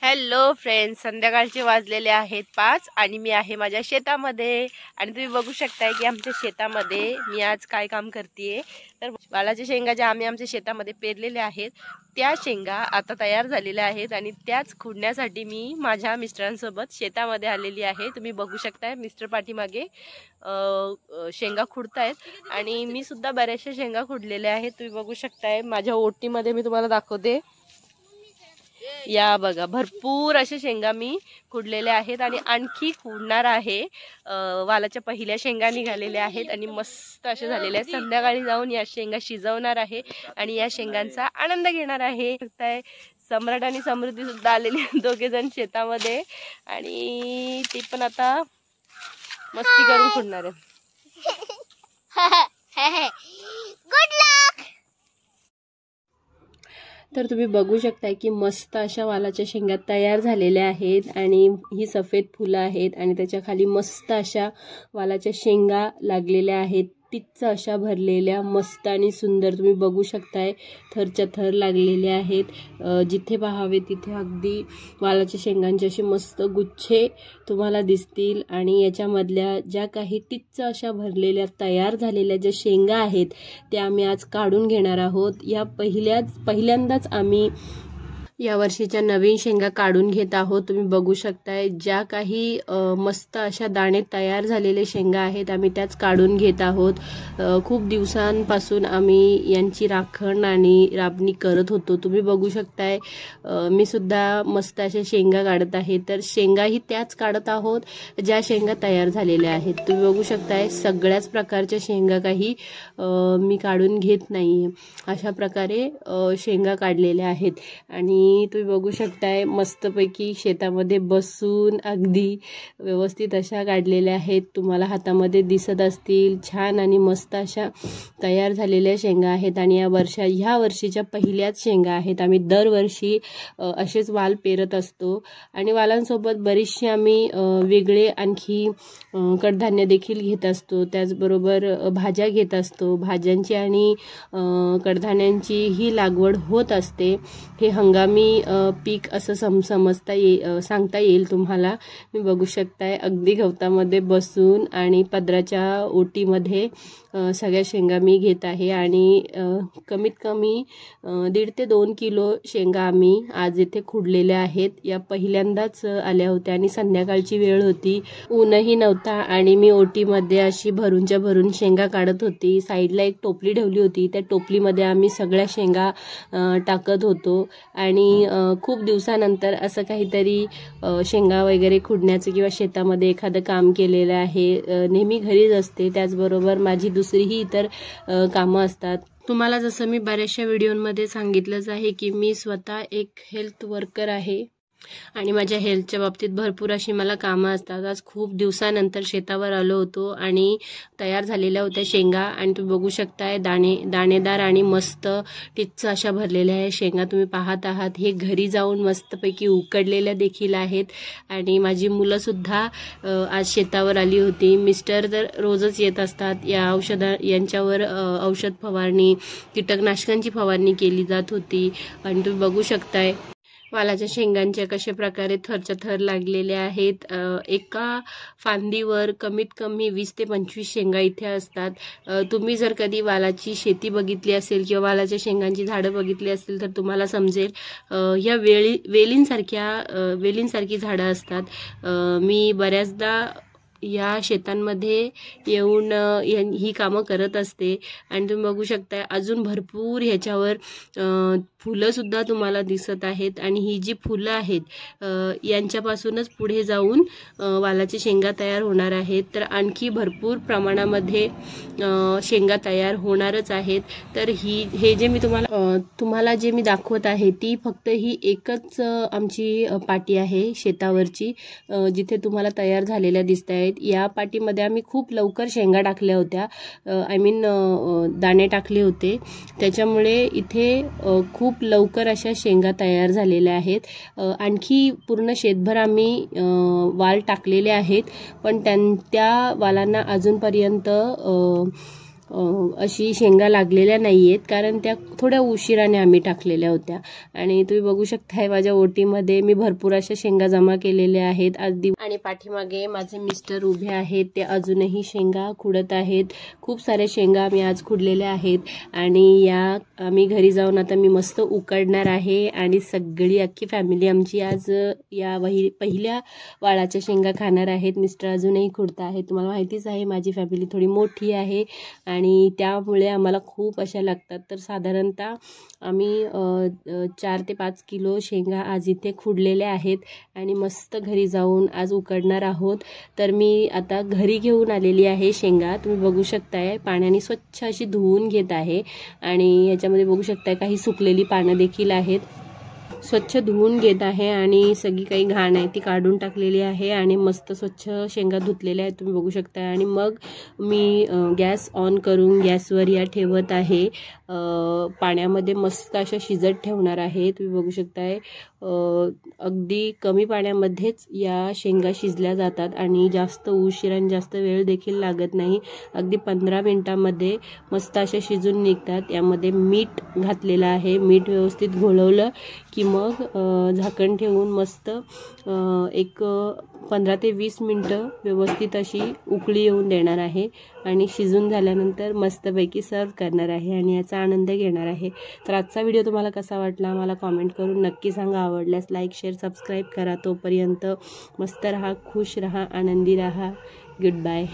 Hello friends, संध्याकाळचे वाजलेले आहेत 5 आणि मी आहे माझ्या शेतामध्ये आणि तुम्ही बघू शकताय की आमच्या शेतामध्ये मी आज काय काम करतेय। तर वालाच्या शेंगा ज्या आम्ही आमच्या शेतामध्ये पेरलेल्या आहेत त्या शेंगा आता तयार झालेल्या आहेत आणि त्याच खुडण्यासाठी मी माझ्या मिस्टरांसोबत शेतामध्ये आलेली आहे। तुम्ही बघू शकताय मिस्टर पाठीमागे शेंगा खुडतायत आणि मी सुद्धा बऱ्याचशा शेंगा खुडलेल्या आहेत। तुम्ही बघू शकताय माझ्या ओटीमध्ये मी तुम्हाला दाखवते। या बघा भरपूर अशा शेंगा मी खुडलेल्या आहेत आणि आणखी खुडणार आहे। वालाच्या पहिल्या शेंगा निघालेल्या आहेत आणि मस्त अशा झालेल्या आहेत। संध्याकाळी जाऊन या शेंगा शिजवणार आहे आणि या शेंगांचा आनंद घेणार आहे। सम्राट आणि समृद्धी सुद्धा आलेले दोघे जण शेतामध्ये आणि ते पण आता मस्ती करून खुडणार आहे। गुड लक। तर तुम्ही बघू शकता की मस्त अशा वालाच्या शेंगा तयार झालेल्या आहेत आणि ही सफेद फुलं आहेत आणि त्याच्या खाली मस्त अशा वालाच्या शेंगा लागलेल्या आहेत। टिच्च अशा भरलेल्या मस्त आणि सुंदर तुम्ही बघू शकताय थरच्या थर लागलेले आहेत। जिथे पाहावे तिथे अगदी वालाच्या शेंगांचे असे मस्त गुच्छे तुम्हाला दिसतील आणि याच्यामधल्या ज्या काही टिच्च अशा भरलेल्या तयार झालेल्या ज्या शेंगा आहेत त्या आम्ही आज काढून घेणार आहोत। या पहिल्यांदाच आम्ही या वर्षीच्या नवीन शेंगा काढून घेत आहोत। तुम्ही बघू शकताय ज्या काही मस्त अशा दाणे तयार झालेले शेंगा आहेत आम्ही त्याच काढून घेत आहोत। खूप दिवसांपासून आम्ही यांची राखण आणि राबणी करत होतो। तुम्ही बघू शकताय मी सुद्धा मस्त अशा शेंगा काढत आहे। तर शेंगाही त्याच काढत आहोत ज्या शेंगा तयार झालेल्या आहेत। तुम्ही बघू शकताय सगळ्याच प्रकारच्या शेंगा काही मी काढून घेत नाही। अशा प्रकारे शेंगा काढलेल्या आहेत आणि तुम्ही बघू शकताय मस्तपैकी शेतामध्ये बसून अगदी व्यवस्थित अशा काढलेल्या आहेत। तुम्हाला हातामध्ये दिसत असतील छान आणि मस्त अशा तयार झालेल्या शेंगा आहेत आणि ह्या वर्षीच्या पहिल्याच शेंगा आहेत। आम्ही दरवर्षी असेच वाल पेरत असतो आणि वालांसोबत बरीचशी आम्ही वेगळे आणखी कडधान्य देखील घेत असतो। त्याचबरोबर भाज्या घेत असतो। भाज्यांची आणि कडधान्यांची ही लागवड होत असते। हे हंगामी पीक असं सांगता येईल तुम्हाला। मी बघू शकताय अगदी गवतामध्ये बसून आणि पदराच्या ओटीमध्ये सगळ्या शेंगा मी घेत आहे आणि कमीत कमी 1.5 ते 2 किलो शेंगा आम्ही आज इथे खुडलेल्या आहेत। या पहिल्यांदाच आल्या होत्या आणि संध्याकाळची वेळ होती, ऊनही नव्हता आणि मी ओटीमध्ये अशी भरूनच्या भरून शेंगा काढत होती। साईडला एक टोपली ठेवली होती, त्या टोपलीमध्ये आम्ही सगळ्या शेंगा टाकत होतो आणि खूप दिवसानंतर असं काहीतरी शेंगा वगैरे खुडण्याचं किंवा शेतामध्ये एखादं काम केलेलं आहे। नेहमी घरीच असते, त्याचबरोबर माझी दुसरीही इतर कामं असतात। तुम्हाला जसं मी बऱ्याचशा व्हिडिओमध्ये सांगितलंच आहे की मी स्वतः एक हेल्थ वर्कर आहे आणि माझ्या हेल्थच्या बाबतीत भरपूर अशी मला कामं असतात। आज खूप दिवसानंतर शेतावर आलो होतो आणि तयार झालेल्या होत्या शेंगा आणि तुम्ही बघू शकताय दाणेदार आणि मस्त टिच्च अशा भरलेल्या आहे शेंगा तुम्ही पाहत आहात। हे घरी जाऊन मस्तपैकी उकडलेल्या देखील आहेत आणि माझी मुलं सुद्धा आज शेतावर आली होती। मिस्टर तर रोजच येत असतात। यांच्यावर औषध फवारणी, कीटकनाशकांची फवारणी केली जात होती आणि तुम्ही बघू शकताय वालाच्या शेंगांच्या कशा प्रकारे थरच्या थर लागलेले आहेत। एका फांदीवर कमीत कमी 20 ते 25 शेंगा इथे असतात। तुम्ही जर कधी वालाची शेती बघितली असेल किंवा वालाच्या शेंगांची झाडं बघितली असतील तर तुम्हाला समजेल ह्या वेलींसारखी झाडं असतात। मी बऱ्याचदा या शेतांमध्ये येऊन ही कामं करत असते आणि तुम्ही बघू शकता अजून भरपूर ह्याच्यावर फुलं सुद्धा तुम्हाला दिसत आहेत आणि ही जी फुलं आहेत यांच्यापासूनच पुढे जाऊन वालाचे शेंगा तयार होणार आहेत। तर आणखी भरपूर प्रमाणामध्ये शेंगा तयार होणारच आहेत। तर हे जे मी तुम्हाला जे मी दाखवत आहे ती फक्त ही एकच आमची पाटी आहे शेतावरची, जिथे तुम्हाला तयार झालेल्या दिसत आहेत। या पाटीमध्ये आम्ही खूप लवकर शेंगा टाकल्या होत्या, दाणे टाकले होते, त्याच्यामुळे इथे खूप लवकर अशा शेंगा तयार झालेल्या आहेत। आणखी पूर्ण शेतभर आम्ही वाल टाकलेले आहेत पण त्या वालांना अजूनपर्यंत अशी शेंगा लागलेल्या नाही आहेत, कारण त्या थोड्या उशिराने आम्ही टाकलेल्या होत्या. आणि तुम्ही बघू शकताय माझ्या ओटीमध्ये मी भरपूर अशा शेंगा जमा केलेल्या आहेत आज आणि पाठीमागे माझे मिस्टर उभे आहेत, ते अजूनही शेंगा खुडत आहेत. खूप साऱ्या शेंगा मी आज खुडलेल्या आहेत आणि या आम्ही घरी जाऊन आता मी मस्त उकडणार आहे आणि सगळी अख्खी फॅमिली आमची आज या पहिल्या वाळाच्या शेंगा खाणार आहेत. मिस्टर अजूनही खुडत आहेत. तुम्हाला माहितीच आहे माझी फॅमिली थोडी मोठी आहे आणि त्यामुळे आम्हाला खूप अशा लागतात. तर साधारणतः आम्ही 4 ते 5 किलो शेंगा आज इथे खुडलेल्या आहेत आणि मस्त घरी जाऊन आज उकडणार आहोत. तर मी आता घरी घेऊन आलेली आहे शेंगा. तुम्ही बघू शकताय पाण्याने स्वच्छ अशी धुवून घेत आहे आणि याच्यामध्ये बघू शकताय काही सुकलेली पानं देखील आहेत. स्वच्छ धुवून घेत आहे आणि सगळी काही घाण आहे ती काढून टाकलेली आहे आणि मस्त स्वच्छ शेंगा धुतलेल्या आहेत तुम्ही बघू शकता. आणि मग मी गॅस ऑन करून गॅसवर या ठेवत आहे. पाण्यामध्ये मस्त अशा शिजत ठेवणार आहे. तुम्ही बघू शकताय अगदी कमी पाण्यामध्येच या शेंगा शिजल्या जातात आणि जास्त उशीर आणि जास्त वेळ देखील लागत नाही. अगदी 15 मिनिटांमध्ये मस्त अशा शिजून निघतात. यामध्ये मीठ घातलेलं आहे. मीठ व्यवस्थित घोळवलं की मग झाकण ठेवून मस्त एक 15 ते 20 मिनटं व्यवस्थित अशी उकळी येऊन देणार आहे आणि शिजून झाल्यानंतर मस्तपैकी सर्व करणार आहे आणि याचा आनंद घेणार आहे. तर आजचा व्हिडिओ तुम्हाला कसा वाटला मला कॉमेंट करून नक्की सांगा. आवडल्यास लाईक शेअर सबस्क्राईब करा. तोपर्यंत मस्त रहा, खुश रहा, आनंदी रहा. Good bye.